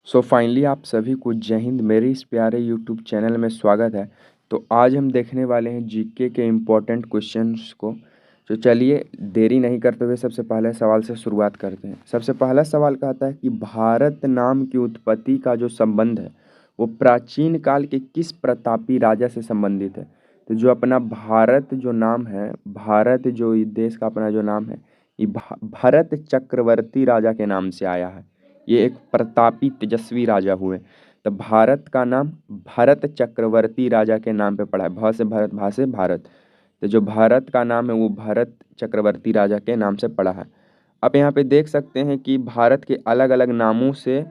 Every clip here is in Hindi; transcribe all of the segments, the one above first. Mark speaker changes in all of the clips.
Speaker 1: सो फाइनली आप सभी को जय हिंद। मेरे इस प्यारे यूट्यूब चैनल में स्वागत है। तो आज हम देखने वाले हैं जीके के इम्पोर्टेंट क्वेश्चंस को। तो चलिए देरी नहीं करते हुए सबसे पहले सवाल से शुरुआत करते हैं। सबसे पहला सवाल कहता है कि भारत नाम की उत्पत्ति का जो संबंध है वो प्राचीन काल के किस प्रतापी राजा से संबंधित है। तो जो अपना भारत जो नाम है, भारत जो इस देश का अपना जो नाम है, ये भरत चक्रवर्ती राजा के नाम से आया है। ये एक प्रतापी तेजस्वी राजा हुए। तो भारत का नाम भरत चक्रवर्ती राजा के नाम पे पड़ा है। भ से भरत, भा से भारत। तो जो भारत का नाम है वो भरत चक्रवर्ती राजा के नाम से पड़ा है। आप यहाँ पे देख सकते हैं कि भारत के अलग अलग नामों से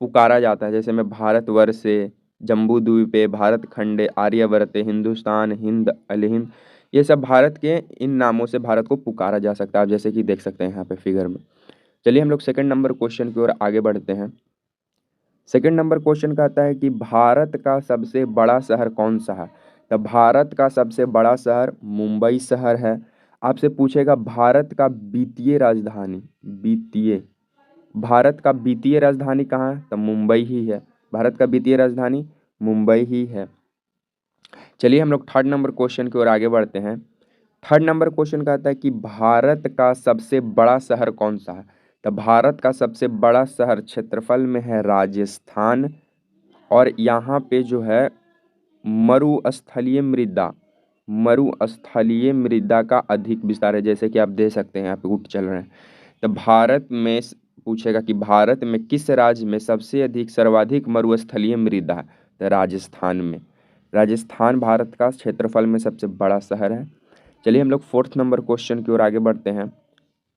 Speaker 1: पुकारा जाता है। जैसे में भारतवर्ष है, जम्बू द्वीप, भारत खंड, आर्यवर्त, हिंदुस्तान, हिंद, अलहिंद, ये सब भारत के इन नामों से भारत को पुकारा जा सकता है। आप जैसे कि देख सकते हैं यहाँ पे फिगर में। चलिए हम लोग सेकंड नंबर क्वेश्चन की ओर आगे बढ़ते हैं। सेकंड नंबर क्वेश्चन कहता है कि भारत का सबसे बड़ा शहर कौन सा है। तो भारत का सबसे बड़ा शहर मुंबई शहर है। आपसे पूछेगा भारत का वित्तीय राजधानी, वित्तीय, भारत का वित्तीय राजधानी कहाँ है, तो मुंबई ही है। भारत का वित्तीय राजधानी मुंबई ही है। चलिए हम लोग थर्ड नंबर क्वेश्चन की ओर आगे बढ़ते हैं। थर्ड नंबर क्वेश्चन कहता है कि भारत का सबसे बड़ा शहर कौन सा है। तो भारत का सबसे बड़ा शहर क्षेत्रफल में है राजस्थान, और यहाँ पे जो है मरुस्थलीय मृदा का अधिक विस्तार है। जैसे कि आप देख सकते हैं यहाँ पे ऊँट चल रहे हैं। तो भारत में पूछेगा कि भारत में किस राज्य में सबसे अधिक सर्वाधिक मरुस्थलीय मृदा है। तो राजस्थान में। राजस्थान भारत का क्षेत्रफल में सबसे बड़ा शहर है। चलिए हम लोग फोर्थ नंबर क्वेश्चन की ओर आगे बढ़ते हैं।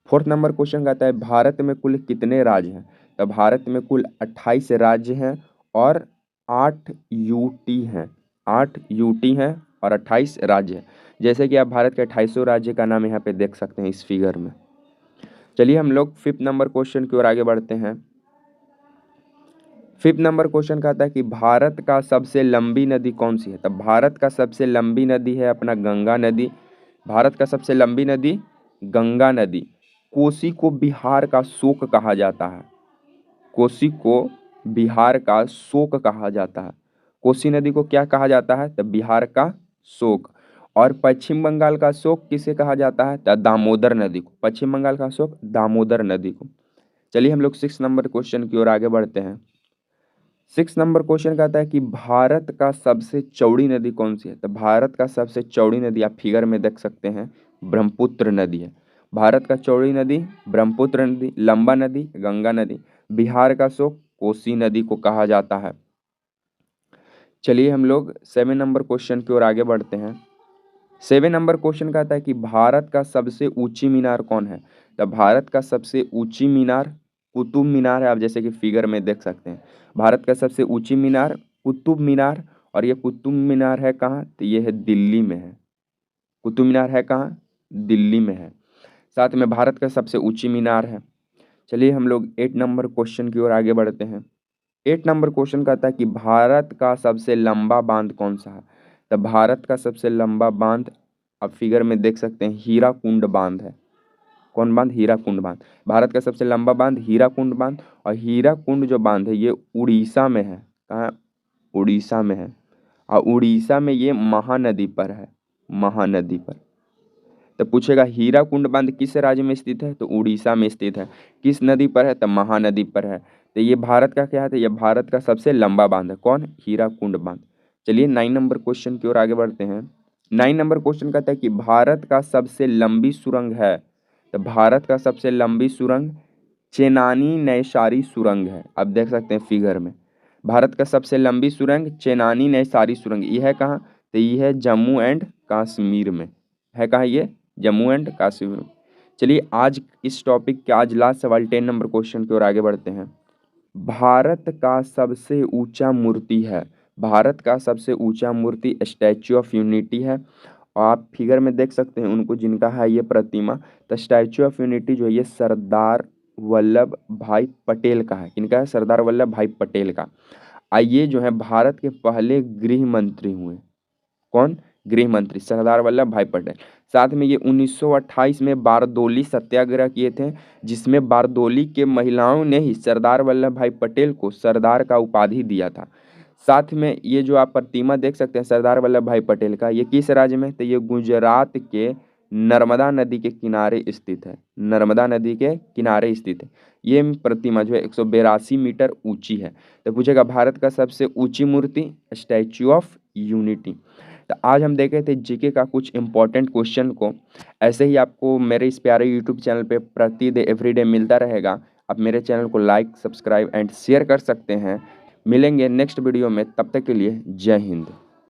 Speaker 1: फोर्थ नंबर क्वेश्चन कहता है भारत में कुल कितने राज्य हैं। तो भारत में कुल 28 राज्य हैं और 8 यूटी हैं। 8 यूटी हैं और 28 राज्य हैं। जैसे कि आप भारत के 28 राज्य का नाम यहाँ पे देख सकते हैं इस फिगर में। चलिए हम लोग फिफ्थ नंबर क्वेश्चन की ओर आगे बढ़ते हैं। फिफ्थ नंबर क्वेश्चन कहता है कि भारत का सबसे लंबी नदी कौन सी है। तब भारत का सबसे लंबी नदी है अपना गंगा नदी। भारत का सबसे लंबी नदी गंगा नदी। कोसी को बिहार का शोक कहा जाता है। कोसी को बिहार का शोक कहा जाता है। कोसी नदी को क्या कहा जाता है, तो बिहार का शोक। और पश्चिम बंगाल का शोक किसे कहा जाता है, तो दामोदर नदी को। पश्चिम बंगाल का शोक दामोदर नदी को। चलिए हम लोग 6 नंबर क्वेश्चन की ओर आगे बढ़ते हैं। 6 नंबर क्वेश्चन कहता है कि भारत का सबसे चौड़ी नदी कौन सी है। तो भारत का सबसे चौड़ी नदी आप फिगर में देख सकते हैं ब्रह्मपुत्र नदी है। भारत का चौड़ी नदी ब्रह्मपुत्र नदी, लंबा नदी गंगा नदी, बिहार का शोक कोसी नदी को कहा जाता है। चलिए हम लोग 7 नंबर क्वेश्चन की ओर आगे बढ़ते हैं। 7 नंबर क्वेश्चन कहता है कि भारत का सबसे ऊंची मीनार कौन है। तो भारत का सबसे ऊंची मीनार कुतुब मीनार है। आप जैसे कि फिगर में देख सकते हैं भारत का सबसे ऊंची मीनार कुतुब मीनार। और ये कुतुब मीनार है कहाँ, तो ये है दिल्ली में है। कुतुब मीनार है कहाँ, दिल्ली में है। साथ में भारत का सबसे ऊंची मीनार है। चलिए हम लोग 8 नंबर क्वेश्चन की ओर आगे बढ़ते हैं। 8 नंबर क्वेश्चन कहता है कि भारत का सबसे लंबा बांध कौन सा है। तो भारत का सबसे लंबा बांध आप फिगर में देख सकते हैं हीराकुंड बांध है। कौन बांध, हीराकुंड बांध। भारत का सबसे लंबा बांध हीराकुंड बांध। और हीराकुंड जो बांध है ये उड़ीसा में है। कहाँ, उड़ीसा में है। और उड़ीसा में ये महानदी पर है, महानदी पर। तो पूछेगा हीराकुंड बांध किस राज्य में स्थित है, तो उड़ीसा में स्थित है। किस नदी पर है, तो महानदी पर है। तो ये भारत का क्या है, तो ये भारत का सबसे लंबा बांध है। कौन, हीराकुंड बांध। चलिए 9 नंबर क्वेश्चन की ओर आगे बढ़ते हैं। 9 नंबर क्वेश्चन कहता है कि भारत का सबसे लंबी सुरंग है। तो भारत का सबसे लंबी सुरंग चेनानी नैसारी सुरंग है। आप देख सकते हैं फिगर में भारत का सबसे लंबी सुरंग चेनानी नैसारी सुरंग। यह है कहाँ, तो यह है जम्मू एंड कश्मीर में है। कहाँ ये, जम्मू एंड कश्मीर। चलिए आज इस टॉपिक के आज लास्ट सवाल 10 नंबर क्वेश्चन की ओर आगे बढ़ते हैं। भारत का सबसे ऊंचा मूर्ति है। भारत का सबसे ऊंचा मूर्ति स्टैच्यू ऑफ यूनिटी है। और आप फिगर में देख सकते हैं उनको जिनका है ये प्रतिमा। तो स्टैच्यू ऑफ यूनिटी जो है ये सरदार वल्लभ भाई पटेल का है। किनका है, सरदार वल्लभ भाई पटेल का। ये जो है भारत के पहले गृह मंत्री हुए। कौन, गृह मंत्री सरदार वल्लभ भाई पटेल। साथ में ये 1928 में बारदोली सत्याग्रह किए थे, जिसमें बारदोली के महिलाओं ने ही सरदार वल्लभ भाई पटेल को सरदार का उपाधि दिया था। साथ में ये जो आप प्रतिमा देख सकते हैं सरदार वल्लभ भाई पटेल का, ये किस राज्य में, तो ये गुजरात के नर्मदा नदी के किनारे स्थित है। नर्मदा नदी के किनारे स्थित है। ये प्रतिमा जो है 182 मीटर ऊंची है। तो पूछेगा भारत का सबसे ऊंची मूर्ति, स्टैच्यू ऑफ यूनिटी। तो आज हम देखे थे जीके का कुछ इंपॉर्टेंट क्वेश्चन को। ऐसे ही आपको मेरे इस प्यारे यूट्यूब चैनल पे प्रतिदिन एवरीडे मिलता रहेगा। आप मेरे चैनल को लाइक, सब्सक्राइब एंड शेयर कर सकते हैं। मिलेंगे नेक्स्ट वीडियो में, तब तक के लिए जय हिंद।